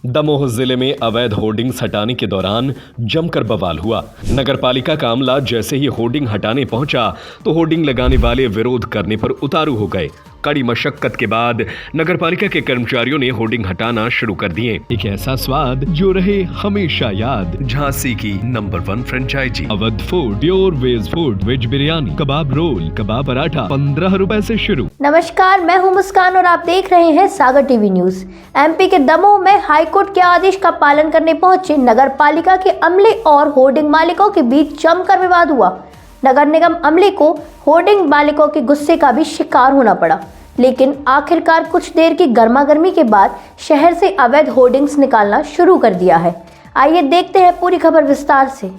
दमोह जिले में अवैध होर्डिंग्स हटाने के दौरान जमकर बवाल हुआ। नगरपालिका का अमला जैसे ही होर्डिंग हटाने पहुंचा तो होर्डिंग लगाने वाले विरोध करने पर उतारू हो गए। कड़ी मशक्कत के बाद नगरपालिका के कर्मचारियों ने होर्डिंग हटाना शुरू कर दिए। एक ऐसा स्वाद जो रहे हमेशा याद। झांसी की number 1 franchise Awadh food, pure veg food, veg biryani, kebab roll, kebab paratha 15 रुपए से शुरू। नमस्कार, मैं हूं मुस्कान और आप देख रहे हैं सागर टीवी न्यूज। एमपी के दमोह में हाईकोर्ट के आदेश का पालन करने पहुंचे नगरपालिका के अमले और होर्डिंग मालिकों के बीच जमकर विवाद हुआ। नगर निगम अमले को होर्डिंग मालिकों के गुस्से का भी शिकार होना पड़ा, लेकिन आखिरकार कुछ देर की गर्मागर्मी के बाद शहर से अवैध होर्डिंग्स निकालना शुरू कर दिया है। आइए देखते हैं पूरी खबर विस्तार से।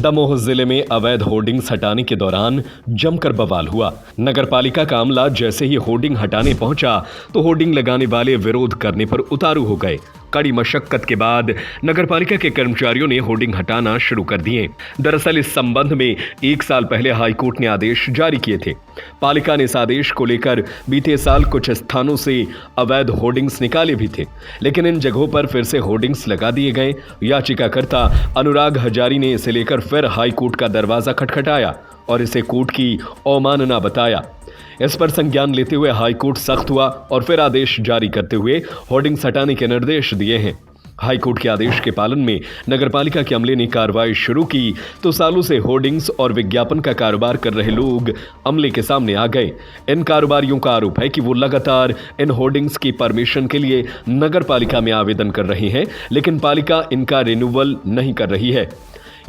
दमोह जिले में अवैध होर्डिंग्स हटाने के दौरान जमकर बवाल हुआ। नगरपालिका का अमला जैसे ही होर्डिंग हटाने पहुंचा तो होर्डिंग लगाने वाले विरोध करने पर उतारू हो गए। कड़ी मशक्कत के बाद नगरपालिका के कर्मचारियों ने होर्डिंग हटाना शुरू कर दिए। दरअसल इस संबंध में 1 साल पहले हाईकोर्ट ने आदेश जारी किए थे। पालिका ने इस आदेश को लेकर बीते साल कुछ स्थानों से अवैध होर्डिंग्स निकाले भी थे, लेकिन इन जगहों पर फिर से होर्डिंग्स लगा दिए गए। याचिकाकर्ता अनुराग हजारी ने इसे लेकर फिर हाईकोर्ट का दरवाजा खटखटाया और इसे कोर्ट की अवमानना बताया। इस पर संज्ञान लेते हुए हाईकोर्ट सख्त हुआ और फिर आदेश जारी करते हुए होर्डिंग्स हटाने के निर्देश दिए हैं। हाईकोर्ट के आदेश के पालन में नगरपालिका के अमले ने कार्रवाई शुरू की तो सालों से होर्डिंग्स और विज्ञापन का कारोबार कर रहे लोग अमले के सामने आ गए। इन कारोबारियों का आरोप है कि वो लगातार इन होर्डिंग्स की परमिशन के लिए नगरपालिका में आवेदन कर रहे हैं, लेकिन पालिका इनका रिन्यूअल नहीं कर रही है।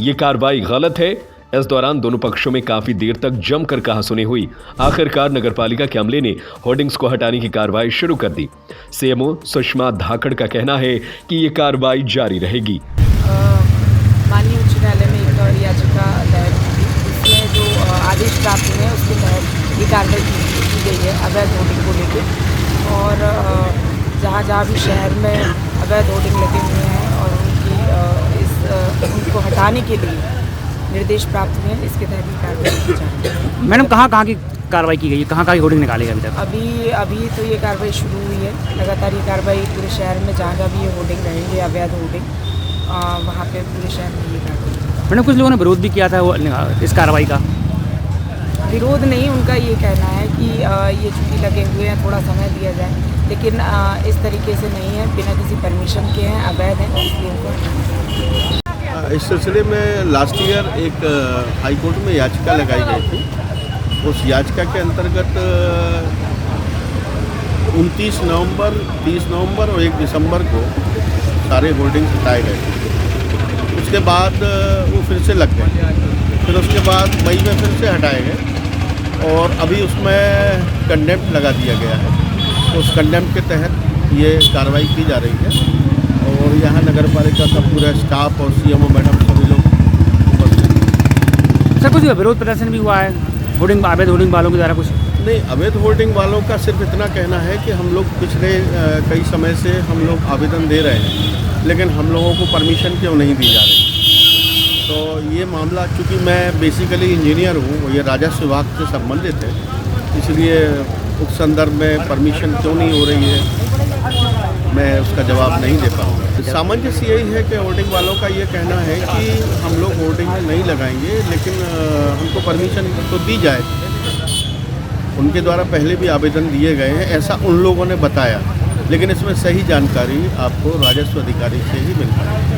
ये कार्रवाई गलत है। इस दौरान दोनों पक्षों में काफी देर तक जमकर कहासुनी हुई। आखिरकार नगरपालिका के अमले ने होर्डिंग्स को हटाने की कार्रवाई शुरू कर दी। सीएमओ सुषमा धाकड़ का कहना है कि ये कार्रवाई जारी रहेगी। माननीय उच्च न्यायालय में एक याचिका दायर की थी, उसमें जो आदेश प्राप्त हुए हैं उसके तहत ये कार्रवाई की गई है अवैध होर्डिंग को लेकर। और जहाँ जहाँ भी शहर में अवैध होर्डिंग लगे हुए हैं और उनको हटाने के लिए निर्देश प्राप्त हुए हैं, इसके तहत भी कार्रवाई की जाएगी। मैडम कहाँ की कार्रवाई की गई है, कहाँ की होर्डिंग निकालेगा अभी तक? अभी तो ये कार्रवाई शुरू हुई है। लगातार ये कार्रवाई पूरे शहर में जहाँ जहाँ भी ये होर्डिंग रहेंगे अवैध होर्डिंग, वहाँ पे पूरे शहर में ये कार्रवाई। मैडम कुछ लोगों ने विरोध भी किया था इस कार्रवाई का। विरोध नहीं, उनका ये कहना है कि ये चूँकि लगे हुए हैं थोड़ा समय दिया जाए, लेकिन इस तरीके से नहीं है, बिना किसी परमिशन के हैं, अवैध हैं, इसलिए उनको। इस सिलसिले में लास्ट ईयर एक हाई कोर्ट में याचिका लगाई गई थी। उस याचिका के अंतर्गत 29 नवंबर, 30 नवंबर और 1 दिसंबर को सारे होर्डिंग्स हटाए गए। उसके बाद वो फिर से लग गए, फिर उसके बाद मई में फिर से हटाए गए और अभी उसमें कंडेम्प्ट लगा दिया गया है। उस कंडेम्प्ट के तहत ये कार्रवाई की जा रही है और यहाँ नगरपालिका का पूरा स्टाफ और सीएमओ मैडम सभी लोग उपस्थित। सर कुछ विरोध प्रदर्शन भी हुआ है होर्डिंग अवैध होर्डिंग वालों के द्वारा? कुछ नहीं, अवैध होर्डिंग वालों का सिर्फ इतना कहना है कि हम लोग पिछले कई समय से हम लोग आवेदन दे रहे हैं, लेकिन हम लोगों को परमिशन क्यों नहीं दी जा रही। तो ये मामला, चूँकि मैं बेसिकली इंजीनियर हूँ, ये राजस्व विभाग से संबंधित है, इसलिए उस संदर्भ में परमिशन क्यों नहीं हो रही है मैं उसका जवाब नहीं दे पाऊँगा। सामंजस्य यही है कि होर्डिंग वालों का ये कहना है कि हम लोग होर्डिंग नहीं लगाएंगे, लेकिन हमको परमिशन तो दी जाए। उनके द्वारा पहले भी आवेदन दिए गए हैं, ऐसा उन लोगों ने बताया, लेकिन इसमें सही जानकारी आपको राजस्व अधिकारी से ही मिल पाएगी।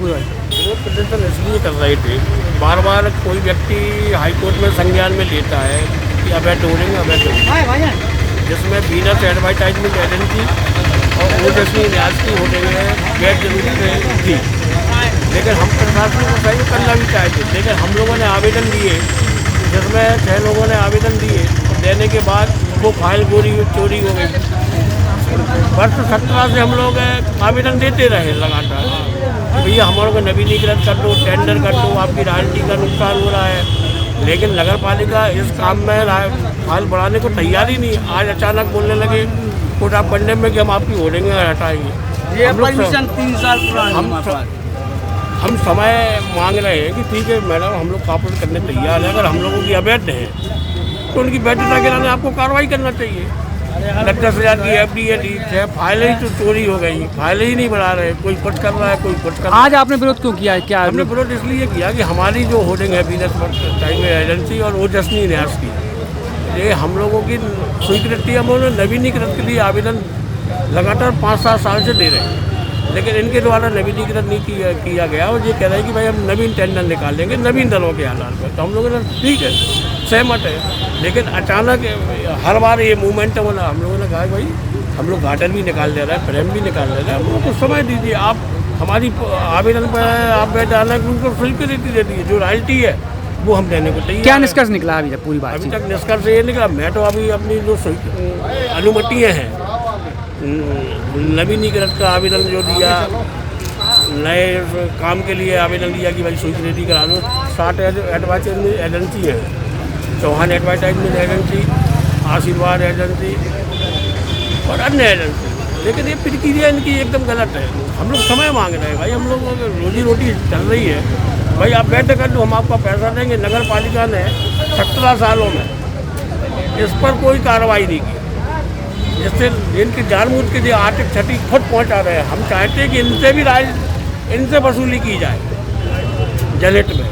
विरोध प्रदर्शन इसलिए कर रहे थे, बार बार कोई व्यक्ति हाईकोर्ट में संज्ञान में लेता है कि अवैध होर्डिंग, जिसमें बिना एडवर्टाइजमेंट एजेंसी और ओजस्वी न्यास की होर्डिंग गैर जरूरी थी। लेकिन हम प्रशासन को सही करना भी चाहते, लेकिन हम लोगों ने आवेदन दिए, जिसमें 6 लोगों ने आवेदन दिए, देने के बाद वो फाइल चोरी हो गई। वर्ष 17 से हम लोग आवेदन देते रहे लगातार, भैया हमारे को नवीनीकरण कर दो, टेंडर कर दो, आपकी रॉयल्टी का नुकसान हो रहा है, लेकिन नगरपालिका इस काम में फाइल बढ़ाने को तैयार ही नहीं। आज अचानक बोलने लगे कोर्ट ऑफ कंडेम में कि हम आपकी होर्डिंग हटाएंगे। ये परमिशन 3 साल हम समय मांग रहे हैं कि ठीक है मैडम, हम लोग कॉपरेट करने तैयार हैं। अगर हम लोगों की अवैध है तो उनकी वैधता गिराने आपको कार्रवाई करना चाहिए। 10,000 की FD है, ठीक है, फाइलें ही तो चोरी हो गई, फाइलें ही नहीं बढ़ा रहे, कोई कुछ कर रहा है, कोई कुछ कर रहा है। आज आपने विरोध क्यों किया है? क्या हमने विरोध इसलिए किया कि हमारी जो होर्डिंग है बिजनेस टाइम एजेंसी और ओजस्वी न्यास की, ये हम लोगों की स्वीकृति हम उन्होंने नवीनीकरण के लिए आवेदन लगातार 5-7 साल से दे रहे हैं, लेकिन इनके द्वारा नवीनीकरण नहीं किया गया और ये कह रहे हैं कि भाई हम नवीन टेंडर निकाल लेंगे नवीन दरों के आधार पर। तो हम लोगों ने ठीक है, सहमत है, लेकिन अचानक हर बार ये मूवमेंट वाला हम लोगों ने कहा भाई हम लोग गार्डन भी निकाल दे रहे हैं, फ्रेम भी निकाल दे रहे हैं, हम लोग को समय दीजिए। आप हमारी आवेदन पर आप बैठाना कि उनको स्वीकृति दे दीजिए, जो रॉयल्टी है वो हम देने को तैयार। क्या निष्कर्ष निकला अभी तक पूरी बात? अभी तक निष्कर्ष ये निकला, मैं तो अभी अपनी जो अनुमतियाँ हैं, नवीनीकरण का आवेदन जो दिया, नए काम के लिए आवेदन दिया कि भाई स्वीकृति करा दो, 60 एडवर्टाइजमेंट एजेंसी है, चौहान एडवर्टाइजमेंट एजेंसी, आशीर्वाद एजेंसी और अन्य एजेंसी, लेकिन ये प्रक्रिया इनकी एकदम गलत है। हम लोग समय मांग रहे हैं भाई, हम लोगों की रोजी रोटी चल रही है, भाई आप बैठ कर दो, हम आपका पैसा देंगे। नगर पालिका ने 17 सालों में इस पर कोई कार्रवाई नहीं की, जिससे इनकी जानबूझ के जो आर्थिक क्षति खुद पहुंचा रहे हैं। हम चाहते हैं कि इनसे भी इनसे वसूली की जाए जनहित में।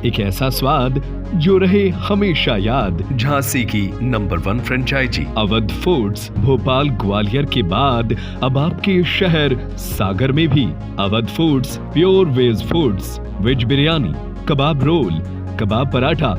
एक ऐसा स्वाद जो रहे हमेशा याद। झांसी की number 1 franchise Awadh foods, Bhopal Gwalior के बाद अब आपके शहर सागर में भी। Awadh foods pure veg foods, veg biryani, kebab roll, kebab paratha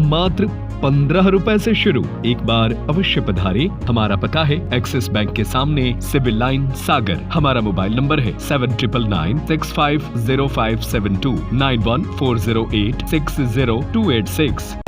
मात्र 15 रुपए से शुरू। एक बार अवश्य पधारें। हमारा पता है एक्सिस बैंक के सामने, सिविल लाइन, सागर। हमारा मोबाइल नंबर है 7996505729 9140860286।